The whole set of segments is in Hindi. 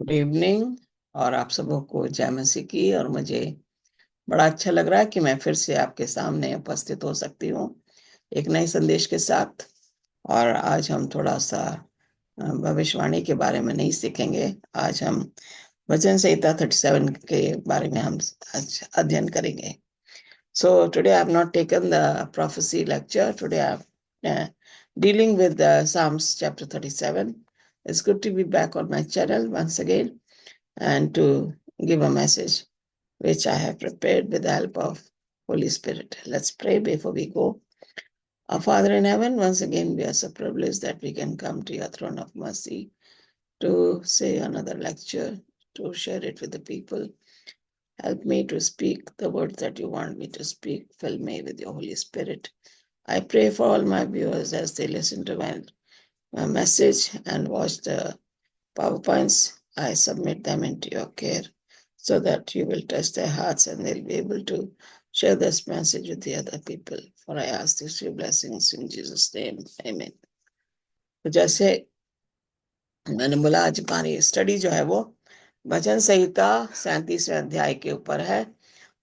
Good evening. और आप सबों को जय मसीह की। और मुझे बड़ा अच्छा लग रहा है कि मैं फिर से आपके सामने उपस्थित हो सकती हूँ एक नए संदेश के साथ। और आज हम थोड़ा सा भविष्यवाणी के बारे में नहीं सीखेंगे। आज हम वचन संहिता 37 के बारे में हम आज अध्ययन करेंगे। So today I have not taken the prophecy lecture. Today I am dealing with the Psalms chapter 37. It's good to be back on my channel once again and to give a message which I have prepared with the help of Holy Spirit. Let's pray before we go. Our Father in heaven, once again we are so privileged that we can come to your throne of mercy to say another lecture, to share it with the people. Help me to speak the words that you want me to speak. Fill me with your Holy Spirit. I pray for all my viewers as they listen to my message and watch the PowerPoints. I submit them into your care so that you will touch their hearts and they'll be able to share this message with the other people. For I ask these few blessings in Jesus' name. Amen. तो जैसे मैंने बोला, आज हमारी स्टडी जो है वो भजन संहिता 37वें अध्याय के ऊपर है।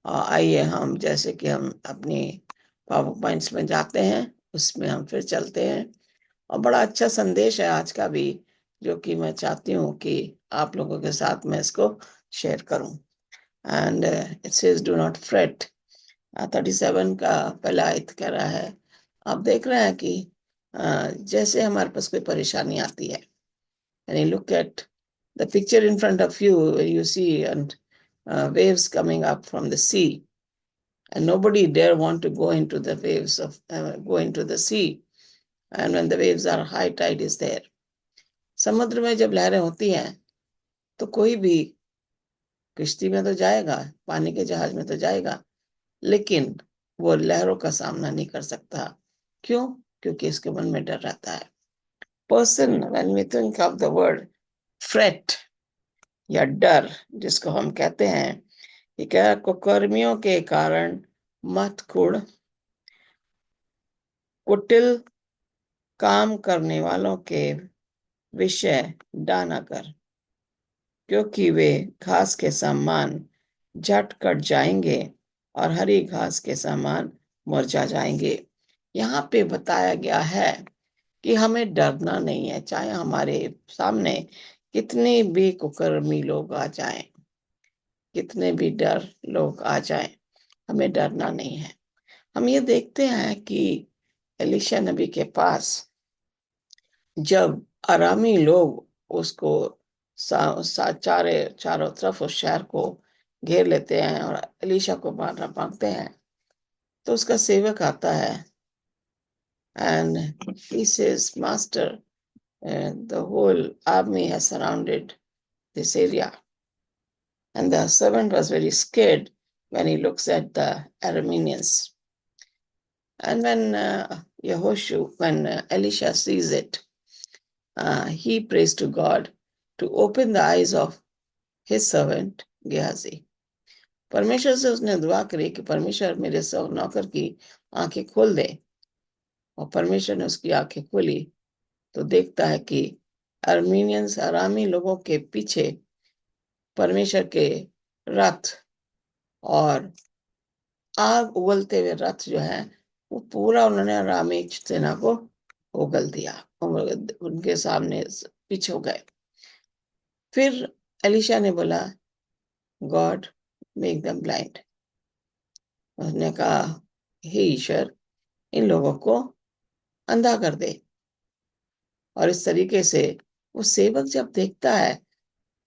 आइए हम जैसे कि हम अपनी पावर पॉइंट्स में जाते हैं, उसमें हम फिर चलते हैं। और बड़ा अच्छा संदेश है आज का भी, जो कि मैं चाहती हूँ कि आप लोगों के साथ मैं इसको शेयर करूं। And it says do not freight. 37 का पहला आयत कह रहा है, आप देख रहे हैं कि जैसे हमारे पास कोई परेशानी आती है, and you look at the picture in front of you, you see and waves coming up from the sea, and nobody dare want to go into the waves of go into the sea, and when the waves are high, tide is there. समुद्र में जब लहरें होती हैं तो कोई भी किश्ती में तो जाएगा, पानी के जहाज में तो जाएगा, लेकिन वो लहरों का सामना नहीं कर सकता। क्यों? क्योंकि इसके मन में डर रहता है। Person, when we think of the word fret या डर, जिसको हम कहते हैं, ये क्या, कुकर्मियों के कारण मत कुड़, कुटिल काम करने वालों के विषय डाना कर, क्योंकि वे घास के समान झट कट जाएंगे और हरी घास के समान मुरझा जाएंगे। यहाँ पे बताया गया है कि हमें डरना नहीं है, चाहे हमारे सामने कितने भी कुकर्मी लोग आ जाएं, कितने भी डर लोग आ जाएं, हमें डरना नहीं है। हम ये देखते हैं कि एलीशा नबी के पास जब अरामी लोग उसको चारों तरफ उस शहर को घेर लेते हैं और एलीशा को मारना मांगते हैं, तो उसका सेवक आता है and he says, Master, the whole army has surrounded this area. And the servant was very scared when he looks at the Arameans. And when Elisha sees it, he prays to God to open the eyes of his servant Gehazi. परमेश्वर से उसने दुआ करी कि परमेश्वर मेरे नौकर की आंखें खोल दे, और परमेश्वर ने उसकी आंखें खोली तो देखता है कि अरामी लोगों के पीछे परमेश्वर के रथ और आग उगलते हुए रथ जो है वो पूरा उन्होंने अरामी सेना को उगल दिया, उनके सामने पीछे हो गए। फिर एलिशा ने बोला, गॉड मेक देम ब्लाइंड। उसने कहा, हे ईश्वर, इन लोगों को अंधा कर दे। और इस तरीके से वो सेवक जब देखता है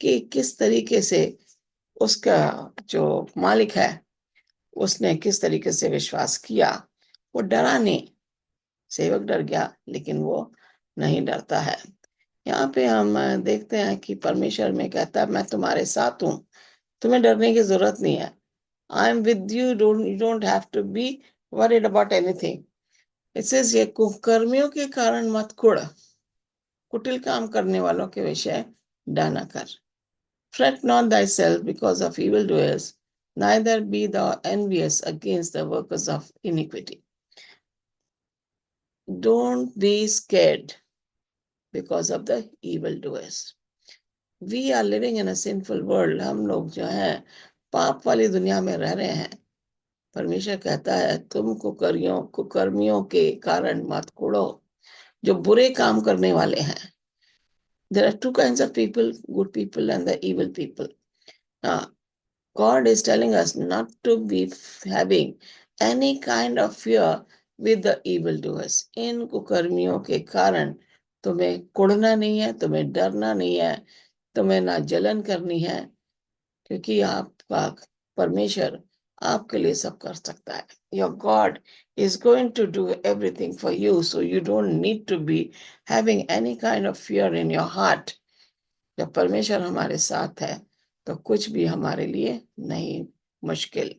कि किस तरीके से उसका जो मालिक है उसने किस तरीके से विश्वास किया, वो डरा नहीं। सेवक डर गया लेकिन वो नहीं डरता है। यहाँ पे हम देखते हैं कि परमेश्वर में कहता है, मैं तुम्हारे साथ हूँ, तुम्हें डरने की जरूरत नहीं है। I am with you, you don't have to be worried about anything. It says, ये कुकर्मियों के कारण मत कुड़, कुटिल काम करने वालों के विषय डाना कर। Fret not thyself because of evildoers, neither be thou envious against the workers of iniquity. Don't be scared because of the evildoers. We are living in a sinful world, हम लोग जो है पाप वाली दुनिया में रह रहे हैं। परमेश्वर कहता है तुम कुकर्मियों के कारण मत कुड़ो, जो बुरे काम करने वाले हैं। There are two kinds of people, good people and the evil people. God is telling us not to be having any kind of fear with the evildoers. इन कुकर्मियों के कारण तुम्हें कुड़ना नहीं है, तुम्हें डरना नहीं है, तुम्हें ना जलन करनी है, क्योंकि आपका परमेश्वर आपके लिए सब कर सकता है। Your God is going to do everything for you, so you don't need to be having any kind of fear in your heart. जब परमेश्वर हमारे साथ है तो कुछ भी हमारे लिए नहीं मुश्किल।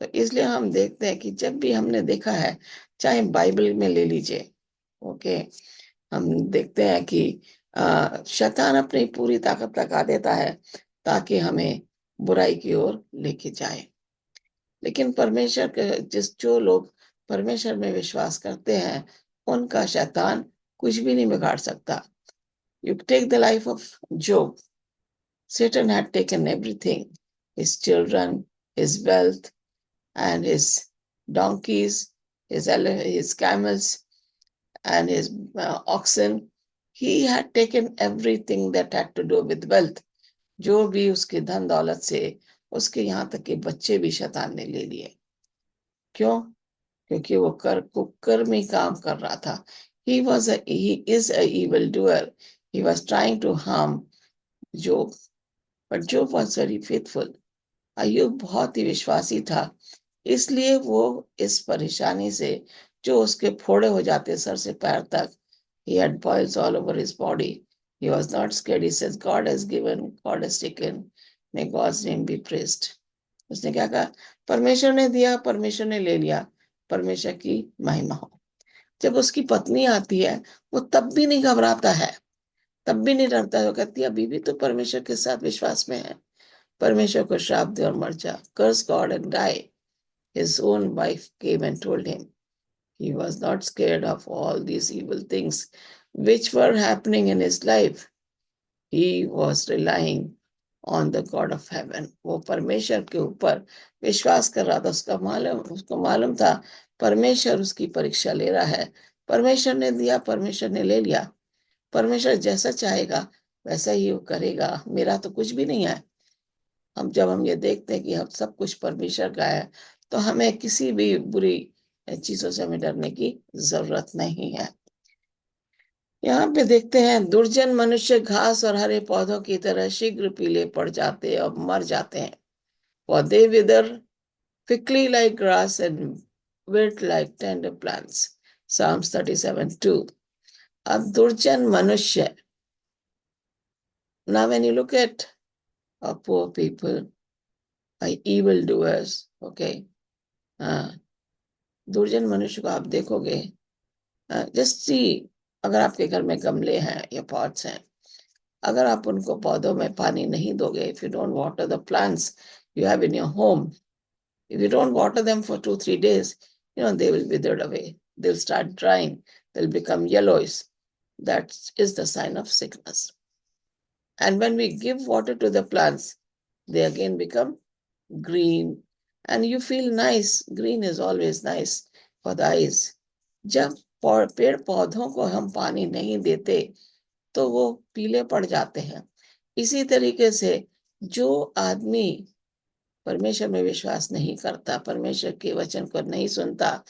तो इसलिए हम देखते हैं कि जब भी हमने देखा है, चाहे बाइबल में ले लीजिए, ओके, हम देखते हैं कि शैतान अपनी पूरी ताकत लगा देता है ताकि हमें बुराई की ओर लेके जाए। लेकिन परमेश्वर के जो लोग परमेश्वर में विश्वास करते हैं, उनका शैतान कुछ भी नहीं बिगाड़ सकता। You take the life of Job. Satan had taken everything, his children, his wealth, and his donkeys, his camels, and his oxen. He had taken everything that had to do with wealth. जो भी उसके धन दौलत से, उसके यहाँ तक के बच्चे भी शैतान ने ले लिए। क्यों? क्योंकि वो कुकर्मी काम कर रहा था। He is a evil doer. He was trying to harm Job, but Job was very faithful. अय्यूब बहुत ही विश्वासी था, इसलिए वो इस परेशानी से, जो उसके फोड़े हो जाते सर से पैर तक, he had boils all over his body, he was not scared. He says God has given, God has taken, may God's name be praised. उसने क्या कहा? परमेश्वर ने दिया, परमेश्वर ने ले लिया, परमेश्वर की महिमा हो। जब उसकी पत्नी आती है, वो तब भी नहीं घबराता है, तब भी नहीं डरता है। वो कहती है अभी भी तो परमेश्वर के साथ विश्वास में है, परमेश्वर को श्राप दे और मर जा, curse God and die. His own wife came and told him. He was not scared of all these evil things which were happening in his life. He was relying on the God of heaven. वो परमेश्वर के ऊपर विश्वास कर रहा था। उसको मालूम था परमेश्वर उसकी परीक्षा ले रहा है। परमेश्वर ने दिया, परमेश्वर ने ले लिया, परमेश्वर जैसा चाहेगा वैसा ही वो करेगा, मेरा तो कुछ भी नहीं है। जब हम ये देखते हैं कि हम सब कुछ परमेश्वर का है, तो हमें किसी भी बुरी चीजों से हमें डरने की जरूरत नहीं है। यहाँ पे देखते हैं दुर्जन मनुष्य घास और हरे पौधों की तरह शीघ्र पीले पड़ जाते और मर जाते हैं। पौधे विदर quickly like grass and wilt like tender plants. Psalms 37:2. अब दुर्जन मनुष्य, now when you look at poor people, evil doers, okay, दुर्जन मनुष्य को आप देखोगे, जस्ट सी, अगर आपके घर में गमले हैं या पॉट्स हैं, अगर आप उनको पौधों में पानी नहीं दोगे, if you don't water the plants you have in your home, if you don't water them for 2-3 days, they will wither away, they'll start drying, they'll become yellowish. That is the sign of sickness. And when we give water to the plants, they again become green, and you feel nice. Green is always nice for the eyes. जब पेड़ पौधों को हम पानी नहीं देते तो वो पीले पड़ जाते हैं। इसी तरीके से जो आदमी परमेश्वर में विश्वास नहीं करता, परमेश्वर के वचन को नहीं सुनता,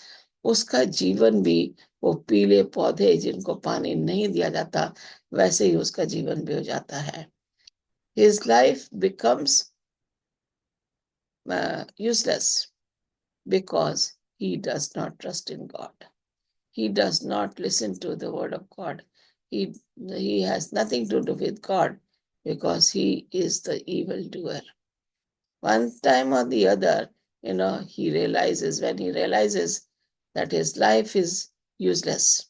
उसका जीवन भी वो पीले पौधे जिनको पानी नहीं दिया जाता, वैसे ही उसका जीवन भी हो जाता है। His life becomes useless because he does not trust in God. He does not listen to the word of God. He has nothing to do with God because he is the evil doer. One time or the other, he realizes, when he realizes that his life is useless.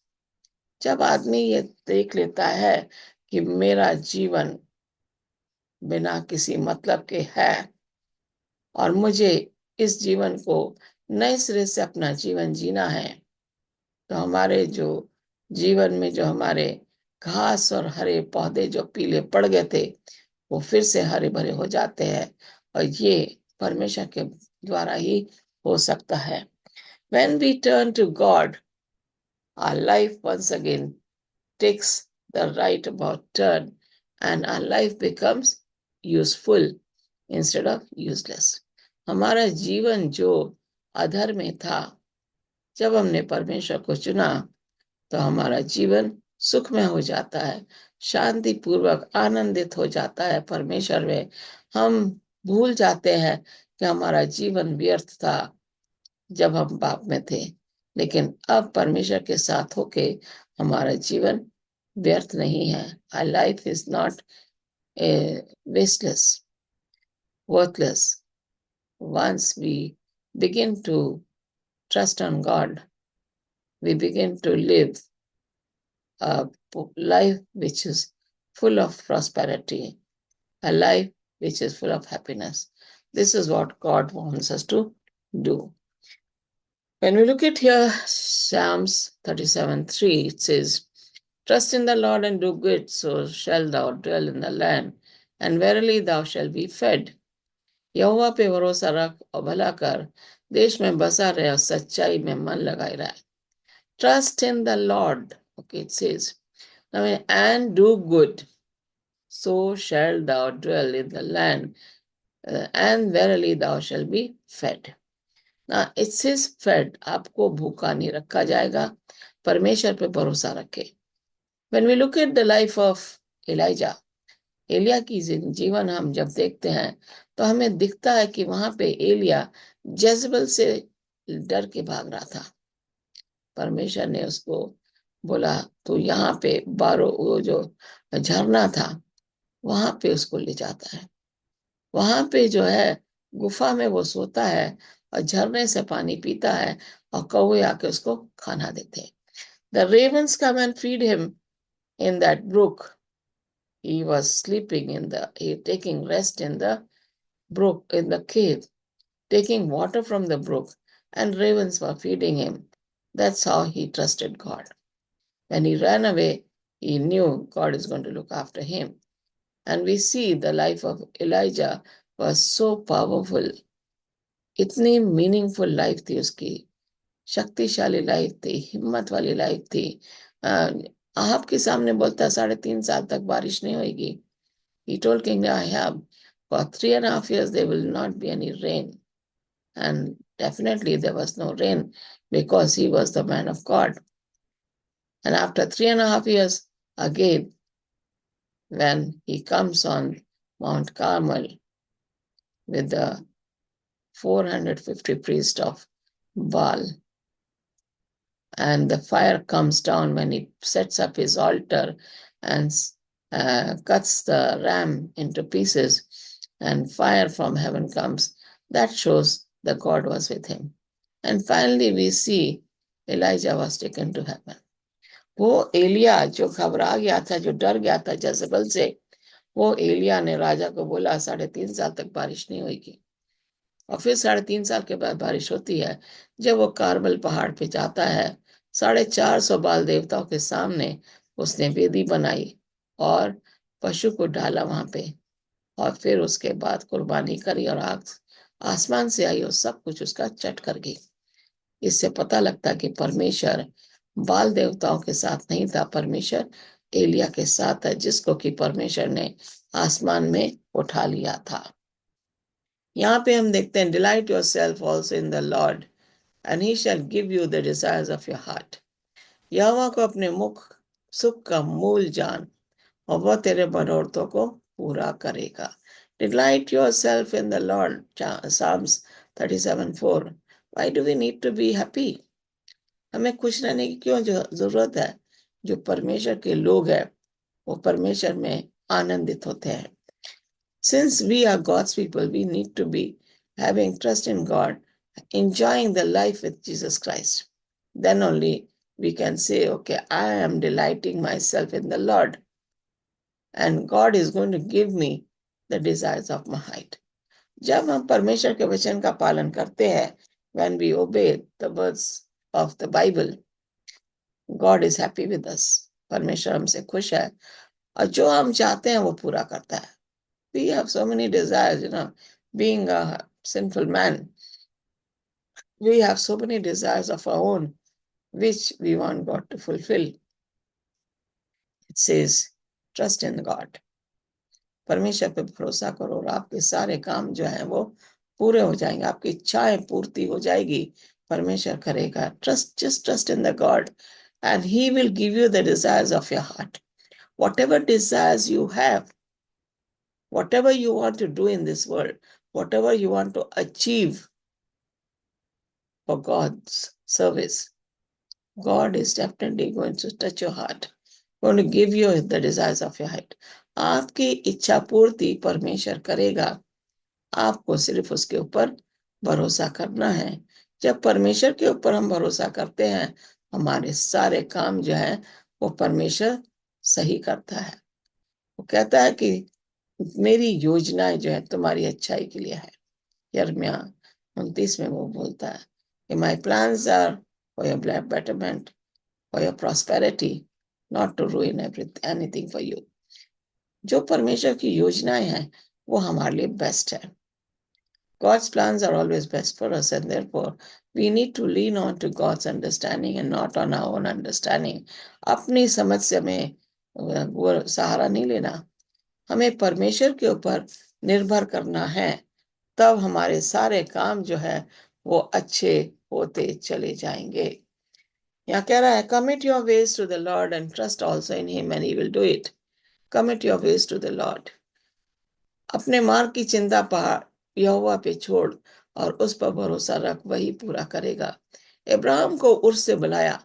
जब आदमी ये देख लेता है कि मेरा जीवन बिना किसी मतलब के है और मुझे इस जीवन को नए सिरे से अपना जीवन जीना है, तो हमारे जो जीवन में जो हमारे घास और हरे पौधे जो पीले पड़ गए थे, वो फिर से हरे भरे हो जाते हैं, और ये परमेश्वर के द्वारा ही हो सकता है। When we turn to God, our life once again takes the right about turn, and our life becomes useful instead of useless. हमारा जीवन जो अधर में था, जब हमने परमेश्वर को चुना, तो हमारा जीवन सुखमय हो जाता है, शांति पूर्वक आनंदित हो जाता है परमेश्वर में। हम भूल जाते हैं कि हमारा जीवन व्यर्थ था जब हम पाप में थे, लेकिन अब परमेश्वर के साथ होके हमारा जीवन व्यर्थ नहीं है। Our life is not wasteless, worthless. Once we begin to trust on God, we begin to live a life which is full of prosperity, a life which is full of happiness. This is what God wants us to do. When we look at here, Psalms 37:3, it says, Trust in the Lord and do good, so shall thou dwell in the land, and verily thou shalt be fed. यहोवा पे भरोसा रख और भला कर, देश में बसा रहे और सच्चाई में मन लगाए रहे. Trust in the Lord, okay, it says, and do good, so shall thou dwell in the land, and verily thou shalt be fed. Now it says fed, आपको भूखा नहीं रखा जाएगा, परमेश्वर पे भरोसा रखे. When we look at the life of Elijah, Elia की जीवन हम जब देखते हैं, तो हमें दिखता है कि वहां पे एलिया जेजबेल से डर के भाग रहा था. परमेश्वर ने उसको बोला, तो यहाँ पे बारो वो जो झरना था, वहां पे उसको ले जाता है. वहां पे जो है गुफा में वो सोता है और झरने से पानी पीता है, और कौवे आके उसको खाना देते हैं. The ravens come and feed him in that brook. He was sleeping taking rest in the brook, in the cave, taking water from the brook, and ravens were feeding him. That's how he trusted God. When he ran away, he knew God is going to look after him. And we see the life of Elijah was so powerful. इतनी मीनिंगफुल लाइफ थी उसकी, शक्तिशाली लाइफ थी, हिम्मत वाली लाइफ थी. आहब के सामने बोलता 3.5 साल तक बारिश नहीं होगी. He told King Ahab, for 3.5 years there will not be any rain. And definitely there was no rain because he was the man of God. And after 3.5 years, again, when he comes on Mount Carmel with the 450 priests of Baal, and the fire comes down when he sets up his altar and cuts the ram into pieces, and fire from heaven comes, that shows that God was with him. And finally we see Elijah was taken to heaven. वो एलिया जो घबरा गया था, जो डर गया था जज़ेबेल से, वो एलिया ने राजा को बोला 3.5 साल तक बारिश नहीं होगी. और फिर 3.5 साल के बाद बारिश होती है. जब वो कारमल पहाड़ पे जाता है, 450 बाल देवताओं के सामने उसने वेदी बनाई और पशु को डाला वहां पे, और फिर उसके बाद कुर्बानी करी, और आग आसमान से आई और सब कुछ उसका चट कर गई. इससे पता लगता कि परमेश्वर बाल देवताओं के साथ नहीं था, परमेश्वर एलिया के साथ है, जिसको कि परमेश्वर ने आसमान में उठा लिया था. यहाँ पे हम देखते हैं, delight yourself also in the Lord and he shall give you the desires of your heart. यहोवा को अपने मुख सुख का मूल जान, और वह तेरे मनोरथों को पूरा करेगा. Delight your self in the Lord, Psalms 37:4. Why do we need to be happy? हमें खुश रहने की क्यों जरूरत है? जो परमेश्वर के लोग हैं, वो परमेश्वर में आनंदित होते हैं. Since we are God's people, we need to be having trust in God, enjoying the life with Jesus Christ. Then only we can say, okay, I am delighting myself in the Lord, and God is going to give me the desires of my heart. जब हम परमेश्वर के वचन का पालन करते हैं, when we obey the words of the Bible, God is happy with us. परमेश्वर हमसे खुश है, और जो हम चाहते हैं वो पूरा करता है. We have so many desires, being a sinful man. We have so many desires of our own, which we want God to fulfill. It says, trust in God. परमेश्वर पे भरोसा करो और आपके सारे काम जो है वो पूरे हो जाएंगे, आपकी इच्छाएं पूर्ति हो जाएगी, परमेश्वर करेगा. Just trust in the God and he will give you the desires of your heart. Whatever desires you have, whatever you want to do in this world, whatever you want to achieve for God's service, God is definitely going to touch your heart, going to give you the desires of your heart. आपकी इच्छा पूर्ति परमेश्वर करेगा. आपको सिर्फ उसके ऊपर भरोसा करना है. जब परमेश्वर के ऊपर हम भरोसा करते हैं, हमारे सारे काम जो है वो परमेश्वर सही करता है. वो कहता है कि मेरी योजनाएं जो है तुम्हारी अच्छाई के लिए है. यिर्मयाह 29 में वो बोलता है कि my plans are for your betterment, for your prosperity, not to ruin anything for you. जो परमेश्वर की योजनाएं हैं वो हमारे लिए बेस्ट है. God's plans are always best for us, and therefore we need to lean on to God's understanding and not on our own understanding. अपनी समझ से हमें वो सहारा नहीं लेना, हमें परमेश्वर के ऊपर निर्भर करना है. तब हमारे सारे काम जो है वो अच्छे होते चले जाएंगे. यहाँ कह रहा है, commit your ways to the Lord and trust also in him and he will do it. Commit your ways to the Lord. अपने मार्ग की चिंता यहोवा पे छोड़ और उस पर भरोसा रख, वही पूरा करेगा. इब्राहिम को उर से बुलाया.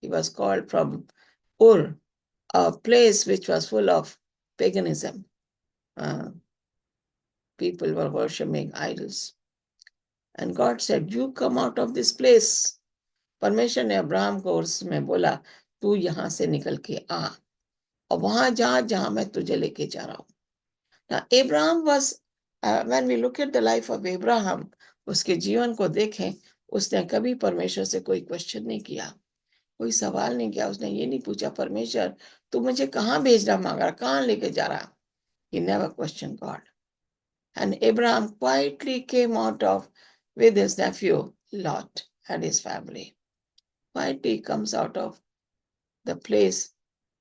He was called from Ur, a place which was full of paganism. People were worshipping idols. And God said, you come out of this place. परमेश्वर ने अब्राहम को उर्स में बोला, तू यहाँ से निकल के आ और वहां जहां मैं तुझे लेके जा रहा हूं. Now, Abraham was, when we look at the life of Abraham, उसके जीवन को देखें, उसने कभी परमेश्वर से कोई क्वेश्चन नहीं किया, कोई सवाल नहीं किया. उसने ये नहीं पूछा, परमेश्वर तू मुझे कहाँ भेजना मांग रहा, कहाँ लेके जा रहा. He never questioned God. And Abraham quietly came out of with his nephew Lot and his family. Quietly comes out of the place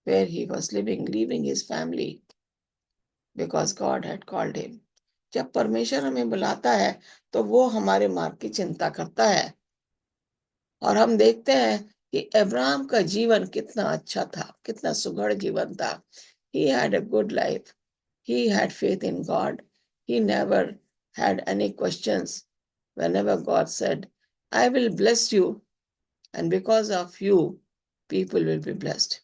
where he was living, leaving his family, because God had called him. जब परमेश्वर हमें बुलाता है तो वो हमारे मार्ग की चिंता करता है. और हम देखते हैं कि अब्राहम का जीवन कितना अच्छा था, कितना सुघड़ जीवन था. He had a good life. He had faith in God. He never had any questions. Whenever God said, I will bless you, and because of you, people will be blessed.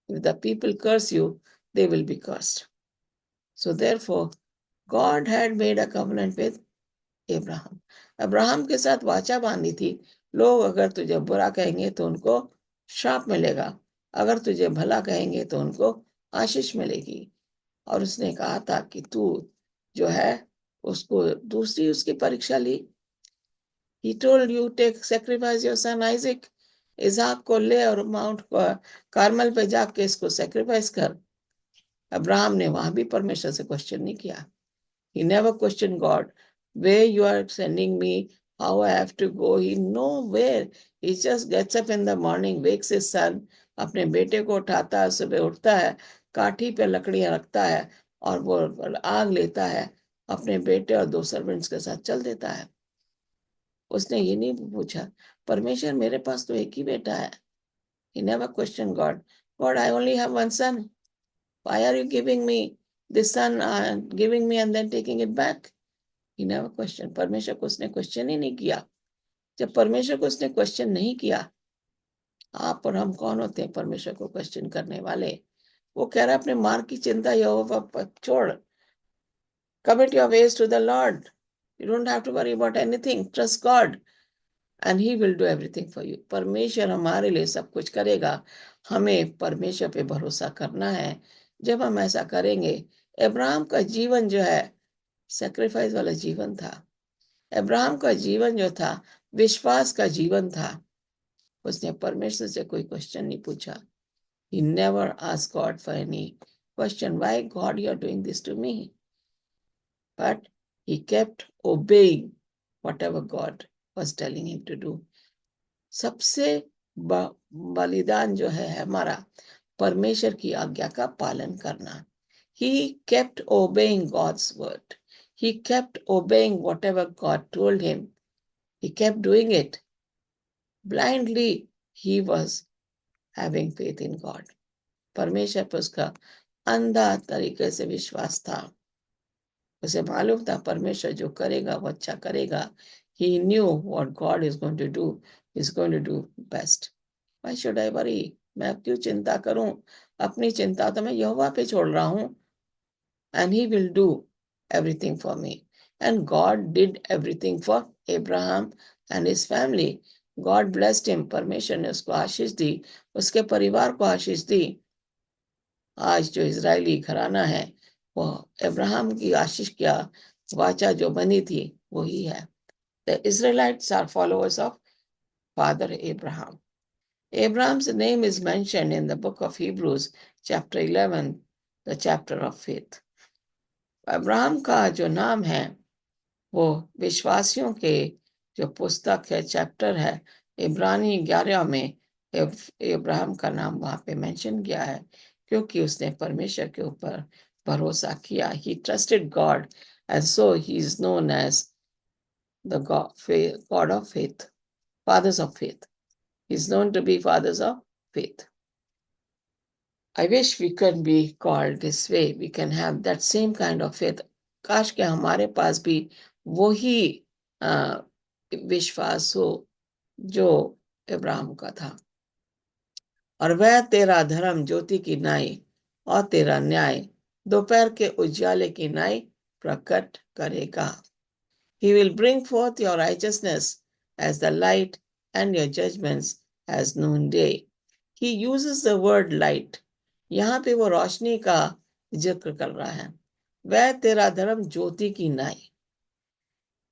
If the people curse you, they will be cursed. So therefore, God had made a covenant with Abraham. Abraham के साथ वाचा बांधी थी, लोग अगर तुझे बुरा कहेंगे तो उनको श्राप मिलेगा, अगर तुझे भला कहेंगे तो उनको आशीष मिलेगी. और उसने कहा था कि तू जो है उसको दूसरी उसकी परीक्षा ली. He told you, take sacrifice your son Isaac. Isaac को ले और माउंट कार्मल पे जाके इसको सेक्रीफाइस कर. अब्राहम ने वहां भी परमेश्वर से क्वेश्चन नहीं किया. He never questioned God. Where you are sending me, how I have to go. He nowhere. He just gets up in the morning, wakes his son, अपने बेटे को उठाता है, सुबह उठता है, काठी पे लकड़ियां रखता है और वो आग लेता है, अपने बेटे और 2 सर्वेंट्स के साथ चल देता है. उसने ये नहीं पूछा, परमेश्वर मेरे पास तो एक ही बेटा है. He never questioned God. God, I only have one son. Why are you giving me this son and giving me and then taking it back? He never questioned. परमेश्वर को उसने क्वेश्चन ही नहीं किया. जब परमेश्वर को उसने क्वेश्चन नहीं किया, आप और हम कौन होते हैं परमेश्वर को क्वेश्चन करने वाले. वो कह रहा है अपने मार्ग की चिंता यहोवा पर छोड़. Commit your ways to the Lord. You don't have to worry about anything. Trust God and he will do everything for you. परमेश्वर हमारे लिए सब कुछ करेगा. हमें परमेश्वर पे भरोसा करना है. जब हम ऐसा करेंगे, अब्राहम का जीवन जो है सैक्रिफाइस वाला जीवन था. अब्राहम का जीवन जो था विश्वास का जीवन था. उसने परमेश्वर से कोई क्वेश्चन नहीं पूछा. He never asked God for any question. Why God you are doing this to me? but he kept obeying whatever God was telling him to do. सबसे बलिदान जो है हमारा परमेश्वर की आज्ञा का पालन करना. He kept obeying God's word. He kept obeying whatever God told him. He kept doing it. Blindly, he was having faith in God. परमेश्वर पर उसका अंधा तरीके से विश्वास था. उसे मालूम था परमेश्वर जो करेगा वो अच्छा करेगा. He knew what God is going to do. Is going to do best. Why should I worry? मैं अब क्यों चिंता करूं? अपनी चिंता तो मैं यहोवा पे छोड़ रहा हूं. And he will do everything for me. And God did everything for Abraham and his family. God blessed him. परमेश्वर ने उसको आशीष दी, उसके परिवार को आशीष दी. आज जो इजरायली घराना है वो अब्राहम की आशीष क्या वाचा जो बनी थी वही है. The Israelites are followers of Father Abraham. Abraham's name is mentioned in the book of Hebrews, chapter 11, the chapter of faith. Abraham का जो नाम है वो विश्वासियों के जो पुस्तक है, चैप्टर है, इब्रानी 11 में अब्राहम का नाम वहां पे मेंशन किया है क्योंकि उसने परमेश्वर के ऊपर भरोसा किया. He trusted God and so he is known as the God of faith, fathers of faith. He is known to be fathers of faith. I wish we can be called this way. We can have that same kind of faith. काश के हमारे पास भी वही विश्वास हो जो अब्राहम का था. और वह तेरा धर्म ज्योति की नाई और तेरा न्याय दोपहर के उजाले की नाई प्रकट करेगा. He will bring forth your righteousness as the light and your judgments as noonday. He uses the word light. यहाँ पे वो रोशनी का जिक्र कर रहा है. वह तेरा धर्म ज्योति की नाई.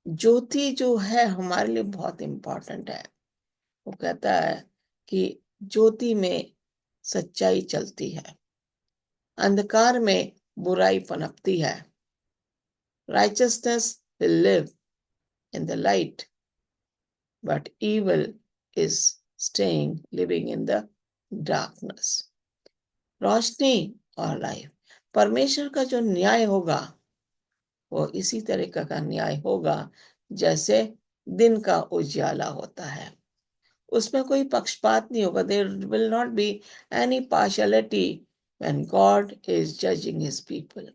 ज्योति जो है हमारे लिए बहुत इंपॉर्टेंट है. वो कहता है कि ज्योति में सच्चाई चलती है, अंधकार में बुराई पनपती है. Righteousness will live in the light, but evil is living in the darkness. रोशनी और लाइफ. परमेश्वर का जो न्याय होगा वो इसी तरीके का न्याय होगा जैसे दिन का उजाला होता है. उसमें कोई पक्षपात नहीं होगा. There will not be any partiality when God is judging his people.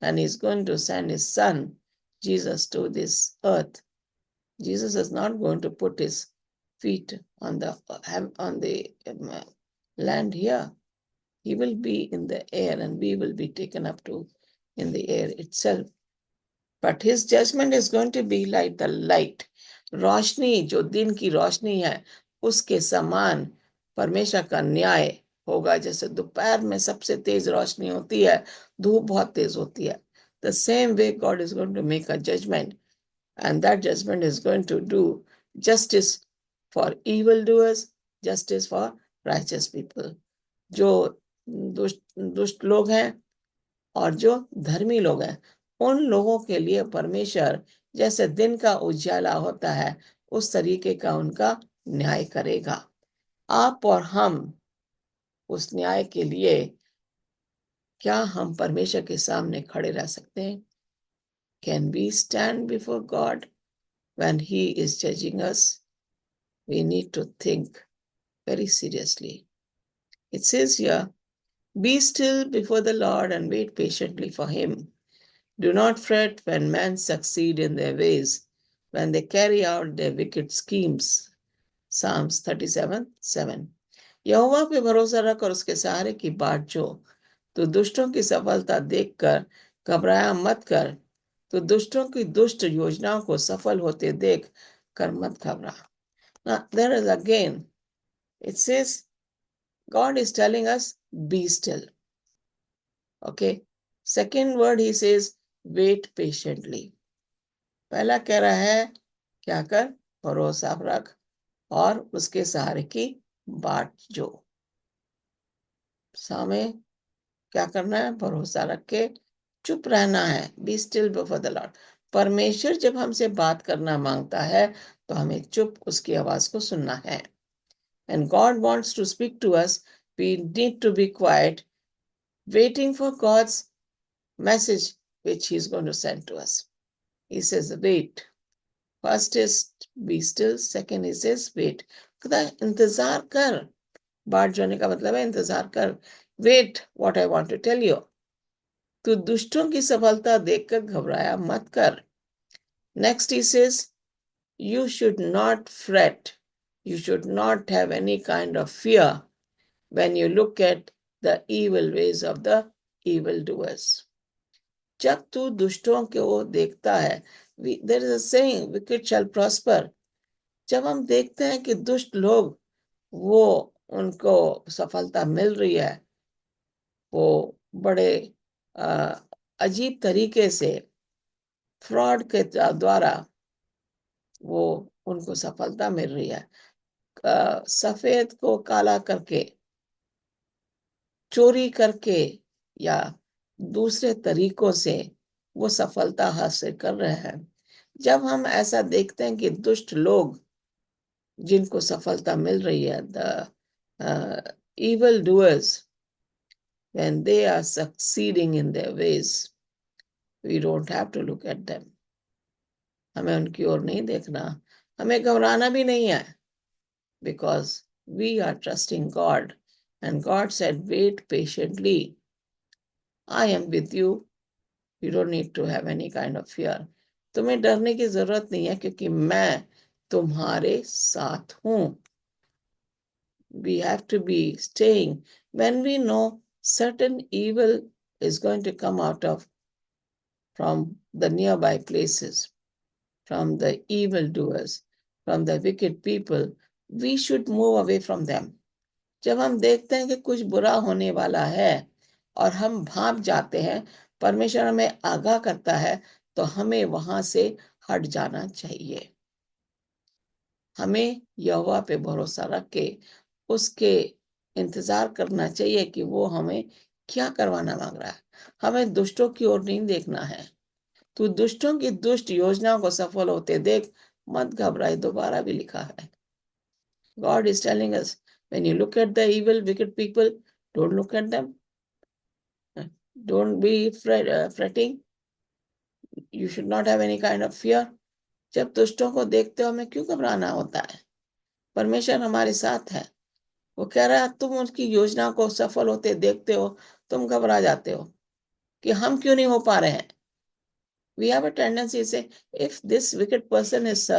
And he's going to send his son, Jesus, to this earth. Jesus is not going to put his feet on the land here. He will be in the air and we will be taken up to in the air itself. But his judgment is going to be like the light. रोशनी जो दिन की रोशनी है उसके समान परमेश्वर का न्याय होगा. जैसे दोपहर में सबसे तेज रोशनी होती है, धूप बहुत तेज होती है. The same way God is going to make a judgment, and that judgment is going to do justice for evildoers, justice for righteous people. जो दुष्ट लोग हैं और जो धर्मी लोग हैं उन लोगों के लिए परमेश्वर जैसे दिन का उजाला होता है उस तरीके का उनका न्याय करेगा. आप और हम उस न्याय के लिए क्या हम परमेश्वर के सामने खड़े रह सकते हैं? Can we stand before God when he is judging us? We need to think very seriously. It says here, be still before the Lord and wait patiently for him. Do not fret when men succeed in their ways, when they carry out their wicked schemes. Psalms 37:7. यहोवा पे भरोसा रख और उसके सहारे की बाट जो. तो दुष्टों की सफलता देखकर घबराया मत कर. तो दुष्टों की दुष्ट योजनाओं को सफल होते देख कर मत घबरा. Now there is again, it says God is telling us be still. Okay. Second word he says wait patiently. पहला कह रहा है क्या कर, भरोसा रख और उसके सहारे की बाट जो. सामने क्या करना है, भरोसा रख के चुप रहना है, be still before the Lord. परमेश्वर जब हमसे बात करना मांगता है तो हमें चुप उसकी आवाज को सुनना है। And God wants to speak to us, we need to be quiet, waiting for God's message which He is going to send to us. He says, wait. First is be still, second he says, wait. कहता है इंतजार कर। बाट जाने का मतलब है इंतजार कर। Wait, what I want to tell you. तू दुष्टों की सफलता देखकर घबराया मत कर। Next he says, you should not fret. You should not have any kind of fear when you look at the evil ways of the evildoers. जब तू दुष्टों को देखता है, there is a saying, wicked shall prosper. जब हम देखते हैं कि दुष्ट लोग वो उनको सफलता मिल रही है, वो बड़े अजीब तरीके से फ्रॉड के द्वारा वो उनको सफलता मिल रही है, सफेद को काला करके, चोरी करके या दूसरे तरीकों से वो सफलता हासिल कर रहे हैं। जब हम ऐसा देखते हैं कि दुष्ट लोग जिनको सफलता मिल रही है, the evil doers, when they are succeeding in their ways, we don't have to look at them. हमें उनकी ओर नहीं देखना, हमें घबराना भी नहीं है, because we are trusting God, and God said, wait patiently. I am with you. You don't need to have any kind of fear. तुम्हें डरने की जरूरत नहीं है क्योंकि मैं तुम्हारे साथ हूं। We have to be staying when we know certain evil is going to come out of from the nearby places, from the evildoers, from the wicked people. We should move away from them. जब हम देखते हैं कि कुछ बुरा होने वाला है और हम भाग जाते हैं, परमेश्वर हमें आगाह करता है, तो हमें वहां से हट जाना चाहिए। हमें यहोवा पे भरोसा रख के उसके इंतजार करना चाहिए कि वो हमें क्या करवाना मांग रहा है। हमें दुष्टों की ओर नहीं देखना है। तू दुष्टों की दुष्ट योजनाओं को सफल होते देख, मत घबराए। दोबारा भी लिखा है, God is telling us, when you look at the evil, wicked people, don't look at them. Don't be fretting. You should not have any kind of fear. जब दुष्टों को देखते हो हमें क्यों घबराना होता है? परमेश्वर हमारे साथ है। वो कह रहा है तुम उनकी योजना को सफल होते देखते हो, तुम घबरा जाते हो कि हम क्यों नहीं हो पा रहे हैं। We have a tendency to say, if this wicked person is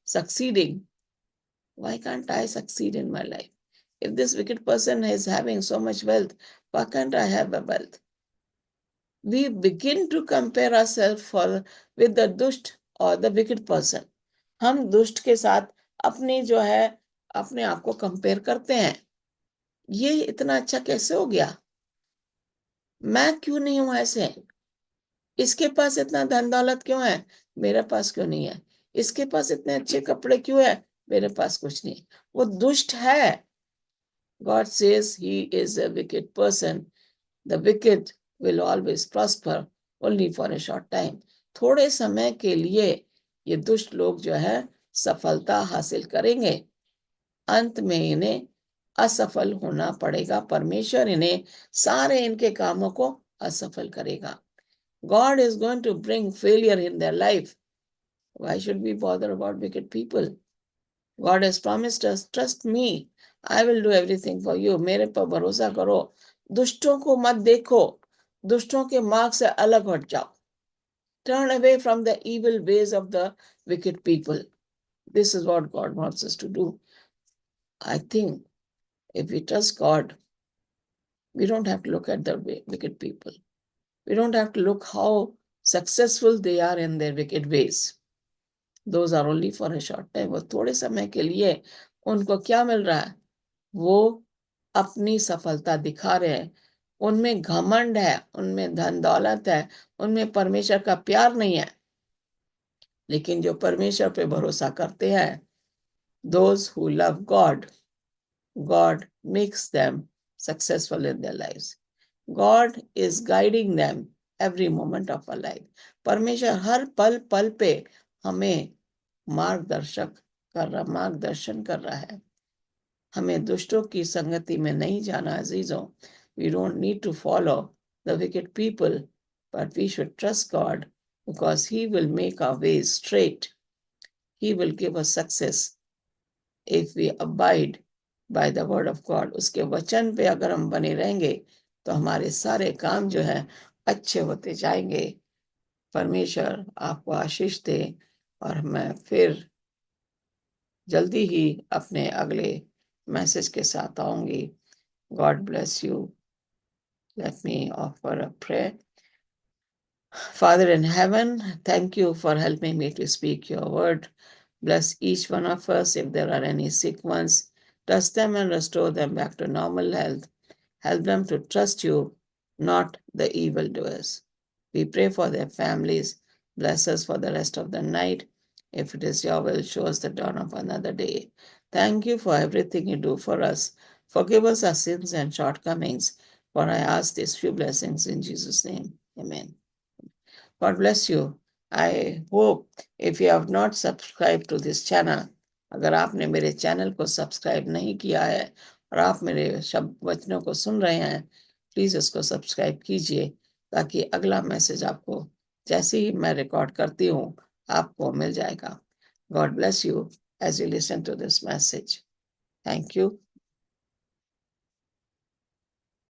succeeding, why can't I succeed in my life? If this wicked person is having so much wealth, why can't I have a wealth? We begin to compare ourselves with the दुष्ट or the wicked person. हम दुष्ट के साथ अपनी जो है अपने आप को कंपेयर करते हैं। ये इतना अच्छा कैसे हो गया, मैं क्यों नहीं हूं ऐसे? इसके पास इतना धन दौलत क्यों है, मेरे पास क्यों नहीं है? इसके पास इतने अच्छे कपड़े क्यों है, मेरे पास कुछ नहीं। वो दुष्ट है। God says he is a wicked person. The wicked will always prosper only for a short time. थोड़े समय के लिए ये दुष्ट लोग जो है सफलता हासिल करेंगे, अंत में इन्हें असफल होना पड़ेगा। परमेश्वर इन्हें सारे इनके कामों को असफल करेगा। God is going to bring failure in their life. Why should we bother about wicked people? God has promised us, trust me, I will do everything for you. मेरे पर भरोसा करो। दुष्टों को मत देखो, दुष्टों के मार्ग से अलग हट जाओ। Turn away from the evil ways of the wicked people. This is what God wants us to do. I think if we trust God, we don't have to look at the wicked people. We don't have to look how successful they are in their wicked ways. Those are only for a short time. वो थोड़े समय के लिए उनको क्या मिल रहा है, वो अपनी सफलता दिखा रहे हैं। उनमें घमंड है, उनमें धन दौलत है, उनमें परमेश्वर का प्यार नहीं है। लेकिन जो परमेश्वर पे भरोसा करते हैं, those who love God, God makes them successful in their lives. God is guiding them every moment of our life. परमेश्वर हर पल पल पे हमें मार्गदर्शन कर रहा है। हमें दुष्टों की संगति में नहीं जाना अजीजों। We don't need to follow the wicked people, but we should trust God because He will make our ways straight. He will give us success if we abide by the word of God. उसके वचन पे अगर हम बने रहेंगे तो हमारे सारे काम जो है अच्छे होते जाएंगे। परमेश्वर आपको आशीष दे और मैं फिर जल्दी ही अपने अगले मैसेज के साथ आऊंगी। God bless you. Let me offer a prayer. Father in heaven, thank you for helping me to speak your word. Bless each one of us. If there are any sick ones, touch them and restore them back to normal health. Help them to trust you, not the evildoers. We pray for their families. Bless us for the rest of the night. If it is your will, show us the dawn of another day. Thank you for everything you do for us. Forgive us our sins and shortcomings. For I ask these few blessings in Jesus' name. Amen. God bless you. I hope if you have not subscribed to this channel, अगर आपने मेरे चैनल को सब्सक्राइब नहीं किया है और आप मेरे शब्द वचनों को सुन रहे हैं, प्लीज इसको सब्सक्राइब कीजिए ताकि अगला मैसेज आपको जैसे ही मैं रिकॉर्ड करती हूँ आपको मिल जाएगा। God bless you as you listen to this message. Thank you.